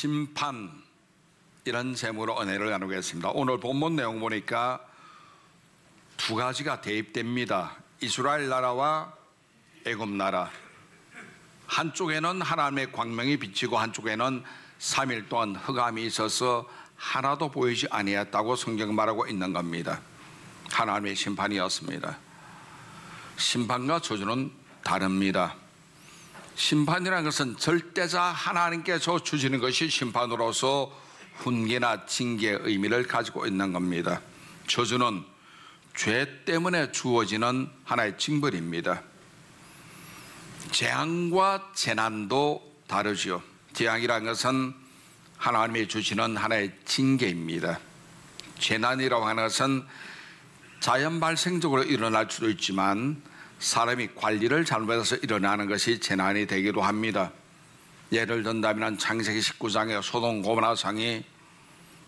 심판, 이런 제목으로 은혜를 나누겠습니다. 오늘 본문 내용 보니까 두 가지가 대입됩니다. 이스라엘 나라와 애굽 나라. 한쪽에는 하나님의 광명이 비치고 한쪽에는 3일 동안 흑암이 있어서 하나도 보이지 아니했다고 성경 말하고 있는 겁니다. 하나님의 심판이었습니다. 심판과 저주는 다릅니다. 심판이라는 것은 절대자 하나님께서 주시는 것이 심판으로서 훈계나 징계의 의미를 가지고 있는 겁니다. 저주는 죄 때문에 주어지는 하나의 징벌입니다. 재앙과 재난도 다르죠. 재앙이라는 것은 하나님이 주시는 하나의 징계입니다. 재난이라고 하는 것은 자연 발생적으로 일어날 수도 있지만 사람이 관리를 잘못해서 일어나는 것이 재난이 되기도 합니다. 예를 든다면 창세기 19장의 소돔 고모라성이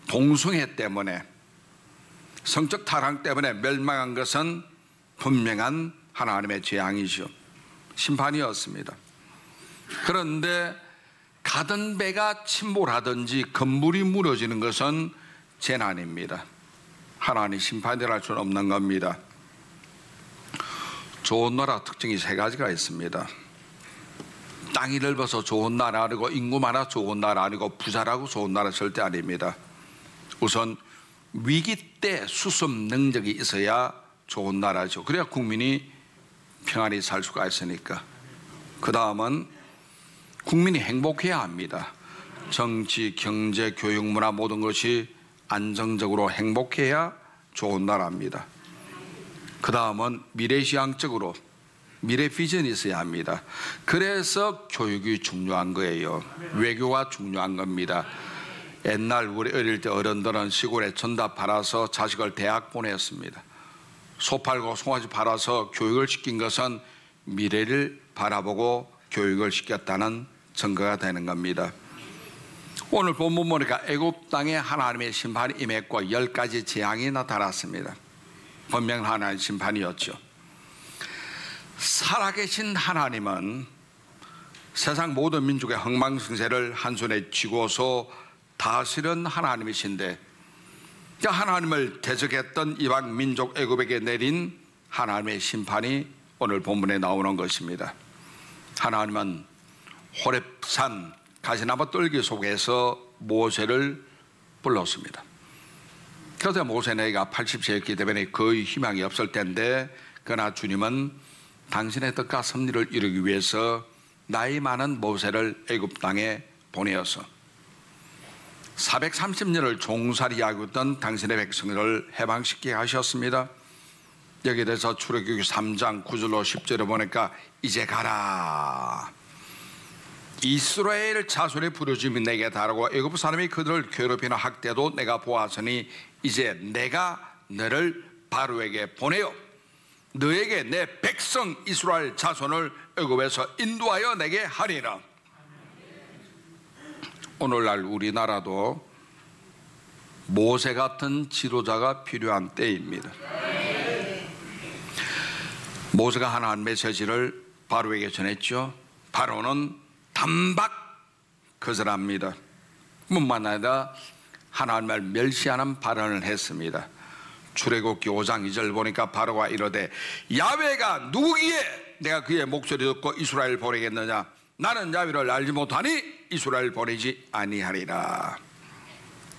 동성애 때문에, 성적 타락 때문에 멸망한 것은 분명한 하나님의 재앙이죠. 심판이었습니다. 그런데 가던 배가 침몰하든지 건물이 무너지는 것은 재난입니다. 하나님 심판이라 할 수는 없는 겁니다. 좋은 나라 특징이 세 가지가 있습니다. 땅이 넓어서 좋은 나라 아니고 인구 많아 좋은 나라 아니고 부자라고 좋은 나라 절대 아닙니다. 우선 위기 때 수습 능력이 있어야 좋은 나라죠. 그래야 국민이 평안히 살 수가 있으니까. 그 다음은 국민이 행복해야 합니다. 정치, 경제, 교육, 문화 모든 것이 안정적으로 행복해야 좋은 나라입니다. 그 다음은 미래지향적으로 미래 비전이 있어야 합니다. 그래서 교육이 중요한 거예요. 외교가 중요한 겁니다. 옛날 우리 어릴 때 어른들은 시골에 전답 팔아서 자식을 대학 보냈습니다. 소 팔고 송아지 팔아서 교육을 시킨 것은 미래를 바라보고 교육을 시켰다는 증거가 되는 겁니다. 오늘 본문 보니까 애굽 땅에 하나님의 심판이 임했고 10가지 재앙이 나타났습니다. 분명 하나님의 심판이었죠. 살아계신 하나님은 세상 모든 민족의 흥망성쇠를 한 손에 쥐고서 다스리는 하나님이신데, 하나님을 대적했던 이방 민족 애굽에게 내린 하나님의 심판이 오늘 본문에 나오는 것입니다. 하나님은 호렙산 가시나무 뜰기 속에서 모세를 불렀습니다. 그래서 모세 나이가 80세였기 때문에 거의 희망이 없을 텐데, 그러나 주님은 당신의 뜻과 섭리를 이루기 위해서 나이 많은 모세를 애굽 땅에 보내어서 430년을 종살이하고 있던 당신의 백성을 해방시키게 하셨습니다. 여기에 대해서 출애굽기 3장 9절로 10절에 보니까 이제 가라, 이스라엘 자손의 부르짖음이 내게 다르고 애굽 사람이 그들을 괴롭히는 학대도 내가 보았으니 이제 내가 너를 바로에게 보내어 너에게 내 백성 이스라엘 자손을 애굽에서 인도하여 내게 하리라. 오늘날 우리나라도 모세 같은 지도자가 필요한 때입니다. 모세가 하나님의 저지를 바로에게 전했죠. 바로는 단박 거절합니다. 뿐만 아니라 하나님을 멸시하는 발언을 했습니다. 출애굽기 5장 2절 보니까 바로가 이르되 야훼가 누구기에 내가 그의 목소리 듣고 이스라엘 보내겠느냐? 나는 야훼를 알지 못하니 이스라엘 보내지 아니하리라.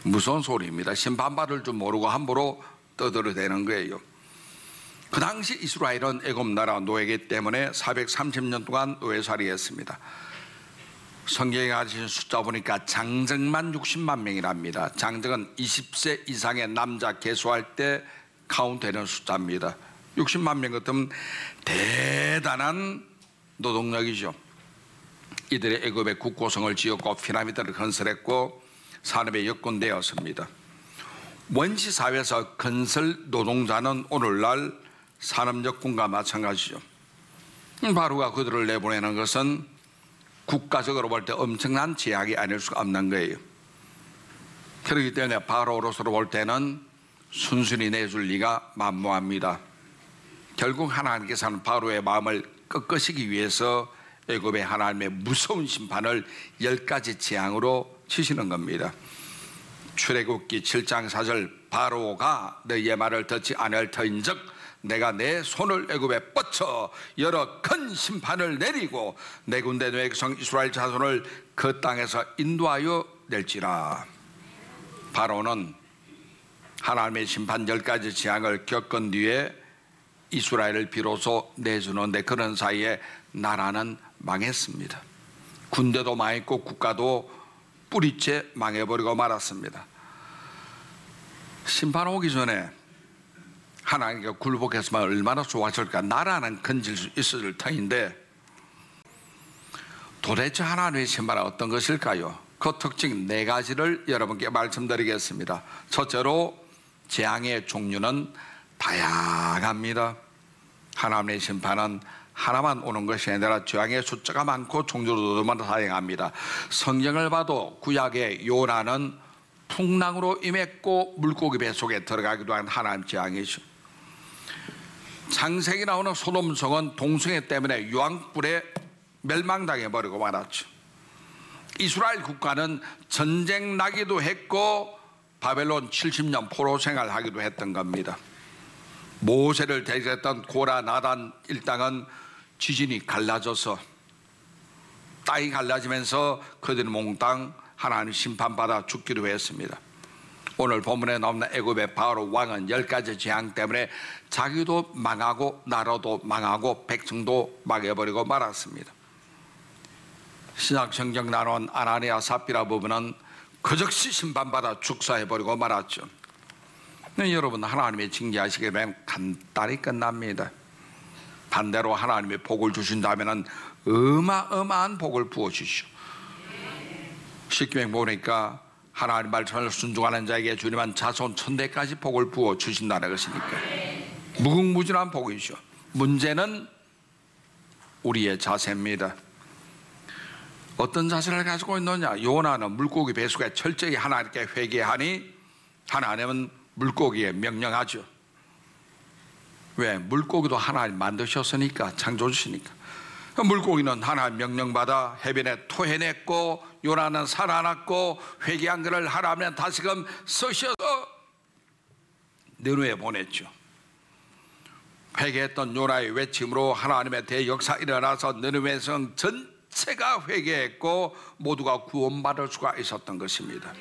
무서운 소리입니다. 심판받을 줄 모르고 함부로 떠들어대는 거예요. 그 당시 이스라엘은 애굽 나라 노예이기 때문에 430년 동안 노예살이했습니다. 성경에 가르치는 숫자 보니까 장정만 60만 명이랍니다. 장정은 20세 이상의 남자 계수할 때 카운트되는 숫자입니다. 60만 명 같으면 대단한 노동력이죠. 이들의 애굽의 국고성을 지었고 피라미드를 건설했고 산업의 여건되었습니다. 원시 사회에서 건설 노동자는 오늘날 산업여건과 마찬가지죠. 바로가 그들을 내보내는 것은 국가적으로 볼 때 엄청난 제약이 아닐 수가 없는 거예요. 그렇기 때문에 바로로서로 볼 때는 순순히 내줄 리가 만무합니다. 결국 하나님께서는 바로의 마음을 꺾으시기 위해서 애굽의 하나님의 무서운 심판을 10가지 재앙으로 치시는 겁니다. 출애굽기 7장 4절 바로가 너희의 말을 듣지 않을 터인즉 내가 내 손을 애굽에 뻗쳐 여러 큰 심판을 내리고 내 군대 내 백성 이스라엘 자손을 그 땅에서 인도하여 낼지라. 바로는 하나님의 심판 10가지 재앙을 겪은 뒤에 이스라엘을 비로소 내주는데 그런 사이에 나라는 망했습니다. 군대도 망했고 국가도 뿌리째 망해버리고 말았습니다. 심판 오기 전에 하나님께 굴복했으면 얼마나 좋았을까. 나라는 건질 수 있을 터인데 도대체 하나님의 심판은 어떤 것일까요? 그 특징 4가지를 여러분께 말씀드리겠습니다. 첫째로 재앙의 종류는 다양합니다. 하나님의 심판은 하나만 오는 것이 아니라 재앙의 숫자가 많고 종류도 다양합니다. 성경을 봐도 구약의 요나는 풍랑으로 임했고 물고기 배 속에 들어가기도 한 하나님 재앙이죠. 창세기 나오는 소돔성은 동성애 때문에 유황불에 멸망당해버리고 말았죠. 이스라엘 국가는 전쟁 나기도 했고 바벨론 70년 포로 생활하기도 했던 겁니다. 모세를 대적했던 고라 나단 일당은 지진이 갈라져서 땅이 갈라지면서 그들은 몽땅 하나님 심판받아 죽기도 했습니다. 오늘 본문에 나오는 애굽의 바로 왕은 10가지 재앙 때문에 자기도 망하고 나라도 망하고 백성도 망해버리고 말았습니다. 신약 성경 나눈 아나니아 삽비라 부부는 그 즉시 심판받아 축사해버리고 말았죠. 네, 여러분 하나님의 징계하시게 되면 간단히 끝납니다. 반대로 하나님의 복을 주신다면 어마어마한 복을 부어주시오. 십계명 보니까 하나님 말씀을 순종하는 자에게 주님은 자손 천대까지 복을 부어주신다는 것이니까 무궁무진한 복이죠. 문제는 우리의 자세입니다. 어떤 자세를 가지고 있느냐. 요나는 물고기 배 속에 철저히 하나님께 회개하니 하나님은 물고기에 명령하죠. 왜? 물고기도 하나님 만드셨으니까, 창조주시니까. 물고기는 하나님 명령받아 해변에 토해냈고 요나는 살아났고 회개한 그를 하나님은 다시금 쓰셔서 느누에 보냈죠. 회개했던 요나의 외침으로 하나님의 대역사 일어나서 느누에 성 전체가 회개했고 모두가 구원받을 수가 있었던 것입니다.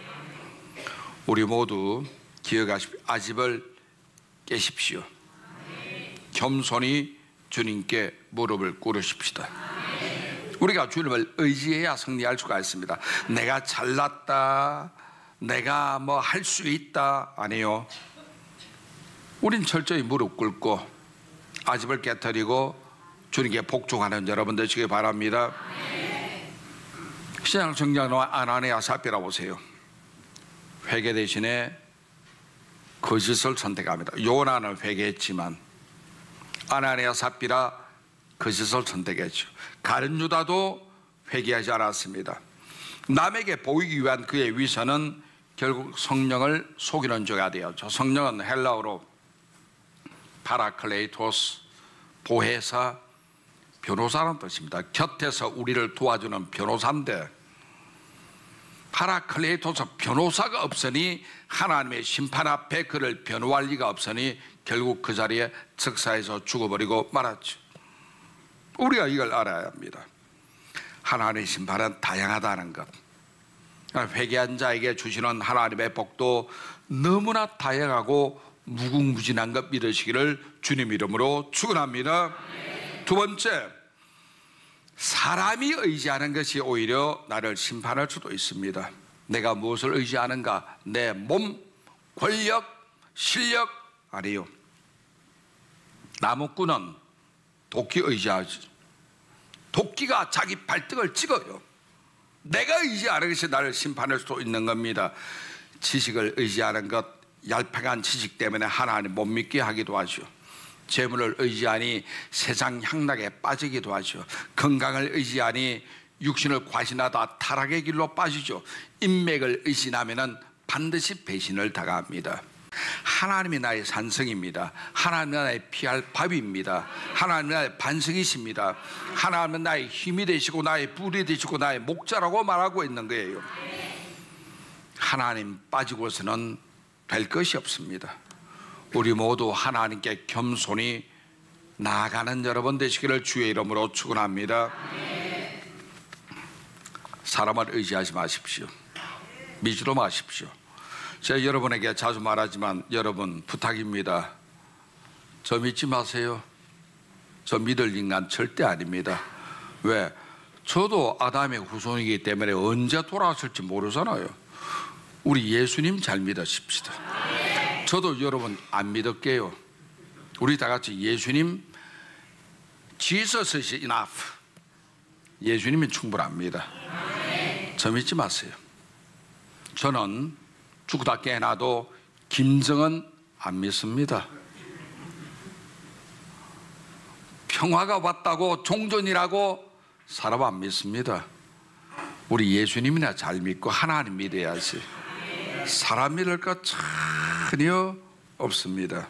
우리 모두 기억하십시오. 아집을 깨십시오. 겸손히 주님께 무릎을 꿇으십시다. 우리가 주님을 의지해야 승리할 수가 있습니다. 내가 잘났다, 내가 뭐 할 수 있다, 아니요. 우린 철저히 무릎 꿇고 아집을 깨뜨리고 주님께 복종하는 여러분 되시기 바랍니다. 신약 성경 아나니아 삽비라 보세요. 회개 대신에 거짓을 선택합니다. 요나는 회개했지만 아나니아 삽비라 거짓을 선택했죠. 가룟 유다도 회개하지 않았습니다. 남에게 보이기 위한 그의 위선은 결국 성령을 속이는 죄가 되었죠. 성령은 헬라어로 파라클레이토스, 보혜사, 변호사라는 뜻입니다. 곁에서 우리를 도와주는 변호사인데 파라클레이토스 변호사가 없으니 하나님의 심판 앞에 그를 변호할 리가 없으니 결국 그 자리에 즉사해서 죽어버리고 말았죠. 우리가 이걸 알아야 합니다. 하나님의 심판은 다양하다는 것. 회개한 자에게 주시는 하나님의 복도 너무나 다양하고 무궁무진한 것 믿으시기를 주님 이름으로 축원합니다. 두 번째, 사람이 의지하는 것이 오히려 나를 심판할 수도 있습니다. 내가 무엇을 의지하는가? 내 몸, 권력, 실력 아니요. 나무꾼은 도끼 의지하지. 도끼가 자기 발등을 찍어요. 내가 의지하는 것이 나를 심판할 수도 있는 겁니다. 지식을 의지하는 것, 얄팍한 지식 때문에 하나님 못 믿게 하기도 하죠. 재물을 의지하니 세상 향락에 빠지기도 하죠. 건강을 의지하니 육신을 과신하다 타락의 길로 빠지죠. 인맥을 의심하면 반드시 배신을 당합니다. 하나님이 나의 산성입니다. 하나님이 나의 피할 밥입니다. 하나님이 나의 반석이십니다. 하나님은 나의 힘이 되시고 나의 뿔이 되시고 나의 목자라고 말하고 있는 거예요. 하나님 빠지고서는 될 것이 없습니다. 우리 모두 하나님께 겸손히 나아가는 여러분 되시기를 주의 이름으로 축원합니다. 사람을 의지하지 마십시오. 믿지도 마십시오. 제가 여러분에게 자주 말하지만 여러분 부탁입니다. 저 믿지 마세요. 저 믿을 인간 절대 아닙니다. 왜? 저도 아담의 후손이기 때문에 언제 돌아왔을지 모르잖아요. 우리 예수님 잘 믿으십시다. 저도 여러분 안 믿을게요. 우리 다 같이 예수님, Jesus is enough. 예수님이 충분합니다. 저 믿지 마세요. 저는 죽다 깨어나도 김정은 안 믿습니다. 평화가 왔다고 종전이라고 사람 안 믿습니다. 우리 예수님이나 잘 믿고 하나님 믿어야지. 사람 믿을 것 전혀 없습니다.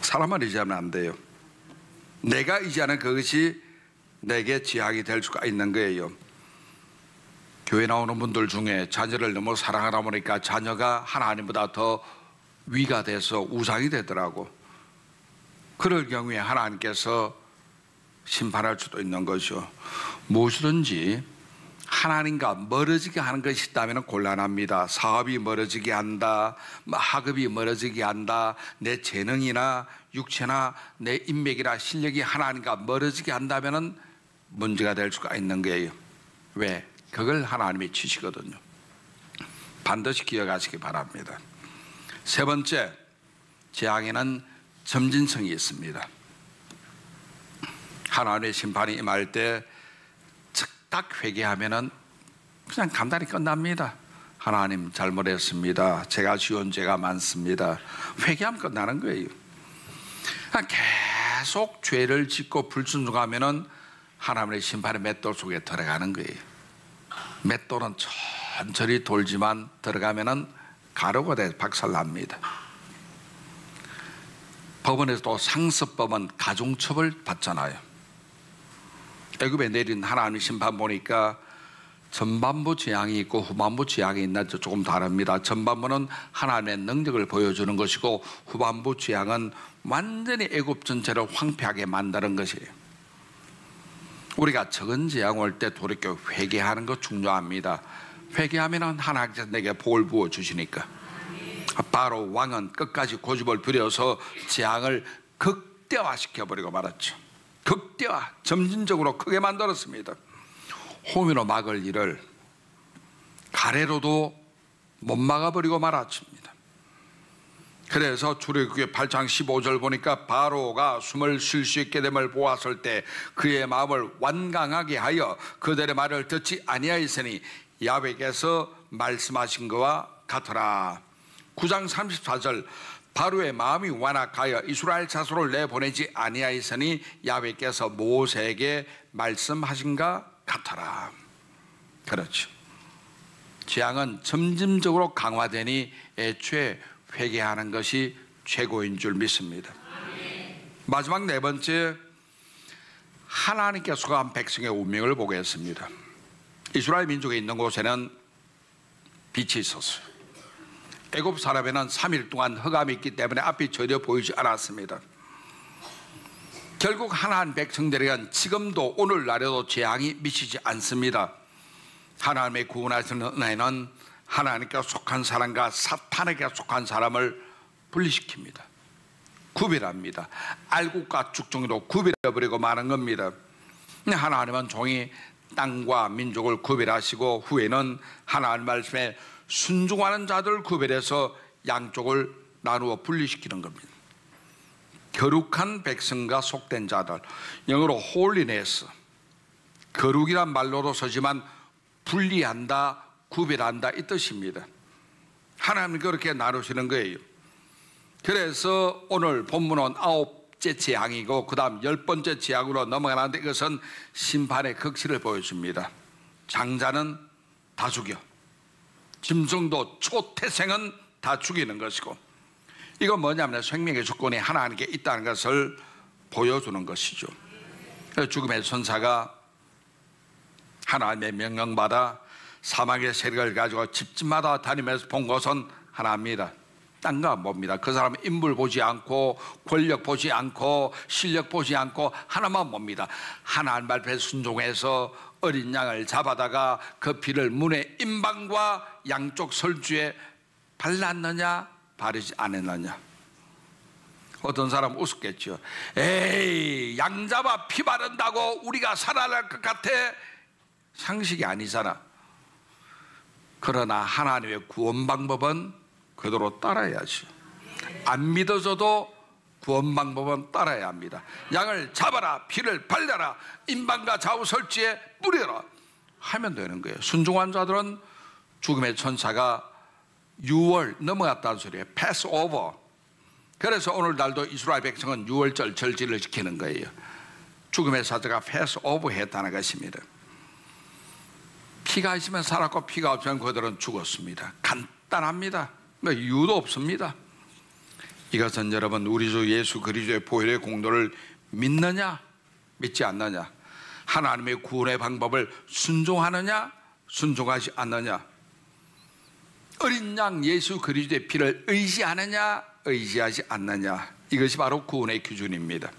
사람을 의지하면 안 돼요. 내가 의지하는 그것이 내게 지향이 될 수가 있는 거예요. 교회 나오는 분들 중에 자녀를 너무 사랑하다 보니까 자녀가 하나님보다 더 위가 돼서 우상이 되더라고. 그럴 경우에 하나님께서 심판할 수도 있는 거죠. 무엇이든지 하나님과 멀어지게 하는 것이 있다면 곤란합니다. 사업이 멀어지게 한다, 학업이 멀어지게 한다, 내 재능이나 육체나 내 인맥이나 실력이 하나님과 멀어지게 한다면 문제가 될 수가 있는 거예요. 왜? 그걸 하나님이 치시거든요. 반드시 기억하시기 바랍니다. 세 번째, 재앙에는 점진성이 있습니다. 하나님의 심판이 임할 때 즉각 회개하면은 그냥 간단히 끝납니다. 하나님 잘못했습니다. 제가 지은 죄가 많습니다. 회개하면 끝나는 거예요. 계속 죄를 짓고 불순종하면은 하나님의 심판의 맷돌 속에 들어가는 거예요. 맷돌은 천천히 돌지만 들어가면은 가루가 돼 박살납니다. 법원에서도 상습범은 가중처벌 받잖아요. 애굽에 내린 하나님의 심판 보니까 전반부 재앙이 있고 후반부 재앙이 있는데 조금 다릅니다. 전반부는 하나님의 능력을 보여주는 것이고 후반부 재앙은 완전히 애굽 전체를 황폐하게 만드는 것이에요. 우리가 적은 재앙 올 때 돌이켜 회개하는 것 중요합니다. 회개하면 하나님께서 내게 복을 부어 주시니까. 바로 왕은 끝까지 고집을 부려서 재앙을 극대화시켜버리고 말았죠. 극대화, 점진적으로 크게 만들었습니다. 호미로 막을 일을 가래로도 못 막아버리고 말았습니다. 그래서 출애굽기 8장 15절 보니까 바로가 숨을 쉴 수 있게 됨을 보았을 때 그의 마음을 완강하게 하여 그들의 말을 듣지 아니하였으니 야훼께서 말씀하신 것과 같으라. 9장 34절 바로의 마음이 완악하여 이스라엘 자손을 내보내지 아니하였으니 야훼께서 모세에게 말씀하신가 같으라. 그렇죠. 재앙은 점진적으로 강화되니 애초에 회개하는 것이 최고인 줄 믿습니다. 마지막 네 번째, 하나님께 속한 백성의 운명을 보겠습니다. 이스라엘 민족이 있는 곳에는 빛이 있었어요. 애굽 사람에는 3일 동안 흑암이 있기 때문에 앞이 전혀 보이지 않았습니다. 결국 하나님 백성들에게는 지금도 오늘날에도 재앙이 미치지 않습니다. 하나님의 구원하시는 은혜는 하나님께 속한 사람과 사탄에게 속한 사람을 분리시킵니다. 구별합니다. 알곡과 죽종이로 구별해버리고 마는 겁니다. 하나님은 종이 땅과 민족을 구별하시고 후에는 하나님 말씀에 순종하는 자들을 구별해서 양쪽을 나누어 분리시키는 겁니다. 거룩한 백성과 속된 자들, 영어로 holiness, 거룩이란 말로도 쓰지만 분리한다, 구별한다 이 뜻입니다. 하나님은 그렇게 나누시는 거예요. 그래서 오늘 본문은 9째 재앙이고 그 다음 10번째 재앙으로 넘어가는데 이것은 심판의 극치를 보여줍니다. 장자는 다 죽여, 짐승도 초태생은 다 죽이는 것이고, 이건 뭐냐면 생명의 주권이 하나님께 있다는 것을 보여주는 것이죠. 죽음의 천사가 하나님의 명령받아 사망의 세력을 가지고 집집마다 다니면서 본 것은 하나입니다. 딴 거 안 봅니다. 그 사람은 인물 보지 않고 권력 보지 않고 실력 보지 않고 하나만 봅니다. 하나님 말씀에 순종해서 어린 양을 잡아다가 그 피를 문의 임방과 양쪽 설주에 발랐느냐 바르지 않았느냐. 어떤 사람은 우습겠죠. 에이, 양 잡아 피 바른다고 우리가 살아날 것 같아? 상식이 아니잖아. 그러나 하나님의 구원 방법은 그대로 따라야죠. 안 믿어져도 구원 방법은 따라야 합니다. 양을 잡아라, 피를 발라라, 임방과 좌우 설지에 뿌려라 하면 되는 거예요. 순종한 자들은 죽음의 천사가 6월 넘어갔다는 소리예요. 패스 오버. 그래서 오늘날도 이스라엘 백성은 6월절 절기를 지키는 거예요. 죽음의 사자가 패스 오버 했다는 것입니다. 피가 있으면 살았고 피가 없으면 그들은 죽었습니다. 간단합니다. 뭐 이유도 없습니다. 이것은 여러분 우리 주 예수 그리스도의 보혈의 공로를 믿느냐 믿지 않느냐, 하나님의 구원의 방법을 순종하느냐 순종하지 않느냐, 어린 양 예수 그리스도의 피를 의지하느냐 의지하지 않느냐, 이것이 바로 구원의 기준입니다.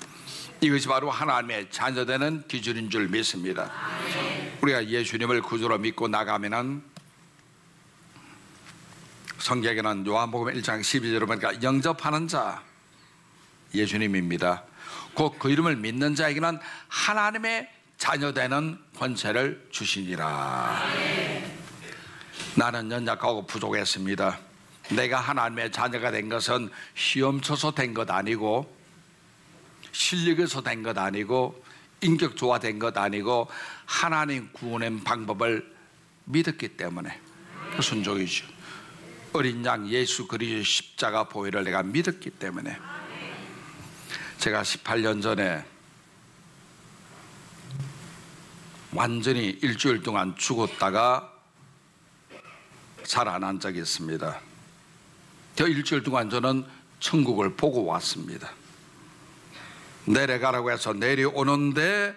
이것이 바로 하나님의 자녀되는 기준인 줄 믿습니다. 우리가 예수님을 구주로 믿고 나가면은 성경에는 요한복음 1장 12절에 보니까 영접하는 자 예수님입니다. 곧 그 이름을 믿는 자에게는 하나님의 자녀되는 권세를 주시니라. 나는 연약하고 부족했습니다. 내가 하나님의 자녀가 된 것은 시험 쳐서 된 것 아니고 실력에서 된 것 아니고 인격 조화된 것 아니고 하나님 구원의 방법을 믿었기 때문에 순종이죠. 어린 양 예수 그리스도의 십자가 보혈을 내가 믿었기 때문에. 제가 18년 전에 완전히 일주일 동안 죽었다가 살아난 적이 있습니다. 그 일주일 동안 저는 천국을 보고 왔습니다. 내려가라고 해서 내려오는데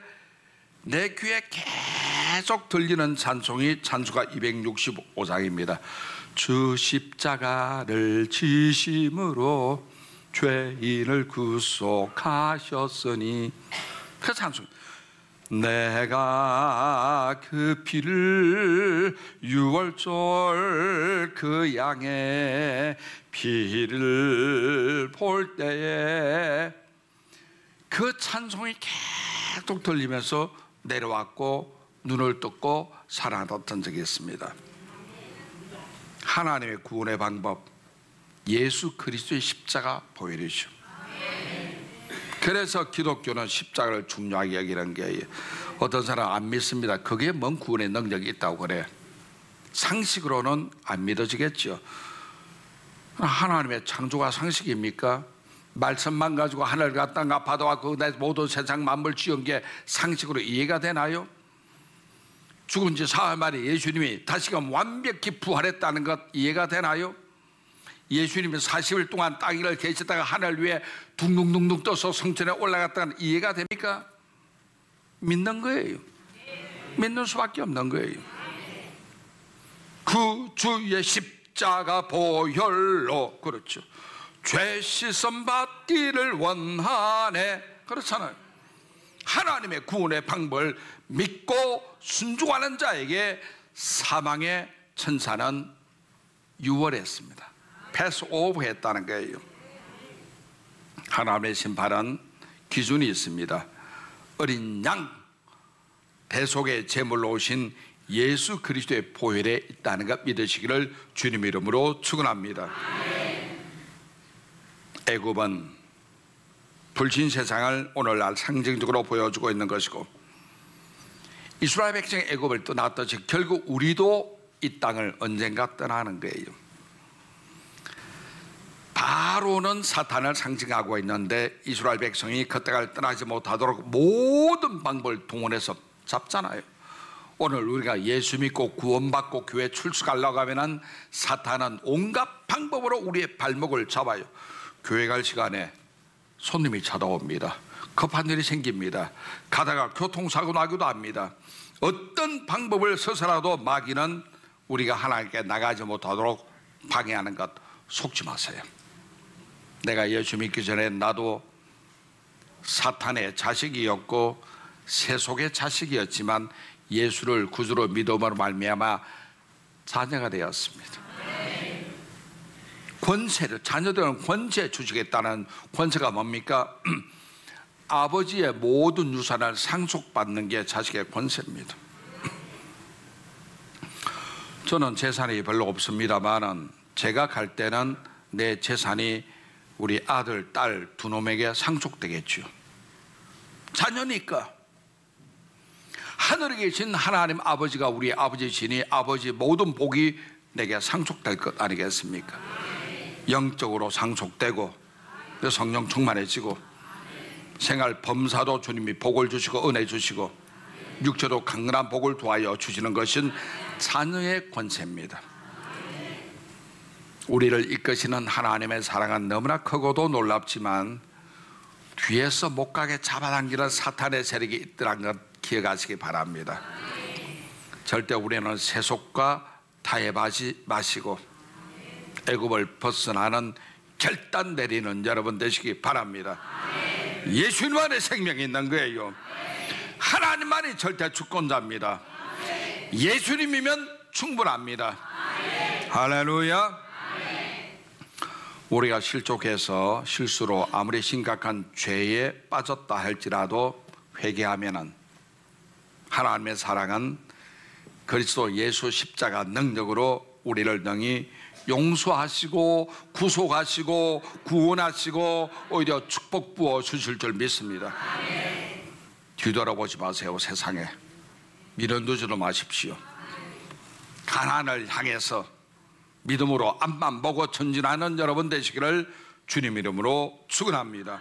내 귀에 계속 들리는 찬송이 찬수가 265장입니다. 주 십자가를 지심으로 죄인을 구속하셨으니, 그 찬송. 내가 그 피를 6월절 그 양의 피를 볼 때에 그 찬송이 계속 들리면서 내려왔고 눈을 떴고 살아났던 적이 있습니다. 하나님의 구원의 방법, 예수 그리스도의 십자가 보혈이죠. 그래서 기독교는 십자가를 중요하게 여기는 거예요. 어떤 사람 안 믿습니다. 그게 뭔 구원의 능력이 있다고 그래. 상식으로는 안 믿어지겠죠. 하나님의 창조가 상식입니까? 말씀만 가지고 하늘과 땅과 바다와 그 모든 세상 만물 지은 게 상식으로 이해가 되나요? 죽은 지 사흘 만에 예수님이 다시금 완벽히 부활했다는 것 이해가 되나요? 예수님이 40일 동안 땅 위를 계시다가 하늘 위에 둥둥둥둥 떠서 성전에 올라갔다는 이해가 됩니까? 믿는 거예요. 믿는 수밖에 없는 거예요. 그 주의 십자가 보혈로, 그렇죠, 죄 씻음 받기를 원하네, 그렇잖아요. 하나님의 구원의 방법을 믿고 순종하는 자에게 사망의 천사는 유월했습니다. 패스 오브 했다는 거예요. 하나님의 심판은 기준이 있습니다. 어린 양, 대속의 제물로 오신 예수 그리스도의 보혈에 있다는 것 믿으시기를 주님 이름으로 축원합니다. 애굽은 불신 세상을 오늘날 상징적으로 보여주고 있는 것이고, 이스라엘 백성이 애굽을 떠났듯이 결국 우리도 이 땅을 언젠가 떠나는 거예요. 바로는 사탄을 상징하고 있는데 이스라엘 백성이 그때를 떠나지 못하도록 모든 방법을 동원해서 잡잖아요. 오늘 우리가 예수 믿고 구원받고 교회 출석하려고 하면 사탄은 온갖 방법으로 우리의 발목을 잡아요. 교회 갈 시간에 손님이 찾아옵니다. 급한 일이 생깁니다. 가다가 교통사고 나기도 합니다. 어떤 방법을 써서라도 마귀는 우리가 하나님께 나가지 못하도록 방해하는 것 속지 마세요. 내가 예수 믿기 전에 나도 사탄의 자식이었고 세속의 자식이었지만 예수를 구주로 믿음으로 말미암아 자녀가 되었습니다. 권세를, 자녀들은 권세 주시겠다는 권세가 뭡니까? 아버지의 모든 유산을 상속받는 게 자식의 권세입니다. 저는 재산이 별로 없습니다만은 제가 갈 때는 내 재산이 우리 아들, 딸 두 놈에게 상속되겠죠. 자녀니까. 하늘에 계신 하나님 아버지가 우리 아버지시니 아버지 모든 복이 내게 상속될 것 아니겠습니까? 영적으로 상속되고 성령 충만해지고 생활 범사도 주님이 복을 주시고 은혜 주시고 육체도 강건한 복을 도하여 주시는 것은 자녀의 권세입니다. 우리를 이끄시는 하나님의 사랑은 너무나 크고도 놀랍지만 뒤에서 못 가게 잡아당기는 사탄의 세력이 있더란 것 기억하시기 바랍니다. 절대 우리는 세속과 타협하지 마시고 애굽을 벗어나는 결단 내리는 여러분 되시기 바랍니다. 예수님 안에 생명이 있는 거예요. 하나님만이 절대 주권자입니다. 예수님이면 충분합니다. 할렐루야. 우리가 실족해서 실수로 아무리 심각한 죄에 빠졌다 할지라도 회개하면은 하나님의 사랑은 그리스도 예수 십자가 능력으로 우리를 능히 용서하시고 구속하시고 구원하시고 오히려 축복 부어 주실 줄 믿습니다. 뒤돌아보지 마세요. 세상에 미련 두지도 마십시오. 가나안을 향해서 믿음으로 앞만 보고 전진하는 여러분 되시기를 주님 이름으로 축원합니다.